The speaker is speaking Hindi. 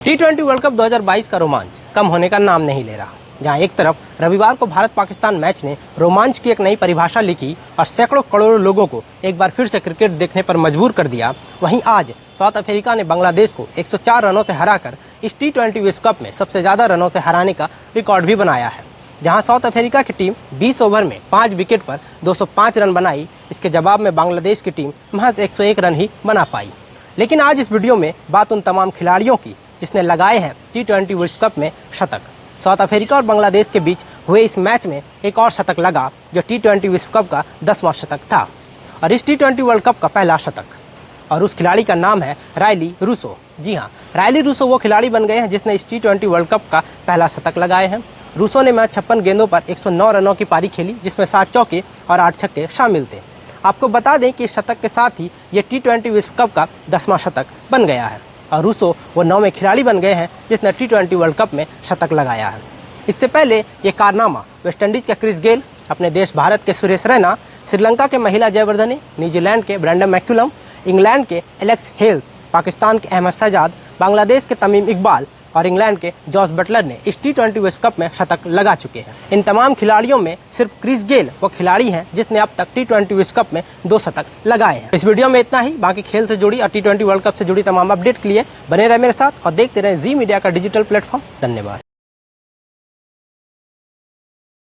T20 वर्ल्ड कप 2022 का रोमांच कम होने का नाम नहीं ले रहा। जहां एक तरफ रविवार को भारत पाकिस्तान मैच ने रोमांच की एक नई परिभाषा लिखी और सैकड़ों करोड़ों लोगों को एक बार फिर से क्रिकेट देखने पर मजबूर कर दिया, वहीं आज साउथ अफ्रीका ने बांग्लादेश को 104 रनों से हराकर इस T20 विश्व कप में सबसे ज्यादा रनों से हराने का रिकॉर्ड भी बनाया है। जहां साउथ अफ्रीका की टीम 20 ओवर में 5 विकेट पर 205 रन बनाई, इसके जवाब में बांग्लादेश की टीम महज 101 रन ही बना पाई। लेकिन आज इस वीडियो में बात उन तमाम खिलाड़ियों की जिसने लगाए हैं T20 विश्व कप में शतक। साउथ अफ्रीका और बांग्लादेश के बीच हुए इस मैच में एक और शतक लगा जो T20 विश्व कप का 10वां शतक था और इस T20 वर्ल्ड कप का पहला शतक, और उस खिलाड़ी का नाम है रायली रूसो। जी हाँ, रायली रूसो वो खिलाड़ी बन गए हैं जिसने इस T20 वर्ल्ड कप का पहला शतक लगाए हैं। रूसो ने मैच 56 गेंदों पर 109 रनों की पारी खेली, जिसमें 7 चौके और 8 छक्के शामिल थे। आपको बता दें कि इस शतक के साथ ही ये T20 विश्व कप का 10वां शतक बन गया है और रूसो वो 9वें खिलाड़ी बन गए हैं जिसने T20 वर्ल्ड कप में शतक लगाया है। इससे पहले ये कारनामा वेस्टइंडीज के क्रिस गेल, अपने देश भारत के सुरेश रैना, श्रीलंका के महिला जयवर्धने, न्यूजीलैंड के ब्रेंडन मैक्यूलम, इंग्लैंड के एलेक्स हेल्स, पाकिस्तान के अहमद शहजाद, बांग्लादेश के तमीम इकबाल और इंग्लैंड के जॉस बटलर ने इस T20 विश्व कप में शतक लगा चुके हैं। इन तमाम खिलाड़ियों में सिर्फ क्रिस गेल वो खिलाड़ी हैं जिसने अब तक T20 विश्व कप में 2 शतक लगाए हैं। इस वीडियो में इतना ही। बाकी खेल से जुड़ी और T20 वर्ल्ड कप से जुड़ी तमाम अपडेट के लिए बने रहे मेरे साथ और देखते रहे जी मीडिया का डिजिटल प्लेटफॉर्म। धन्यवाद।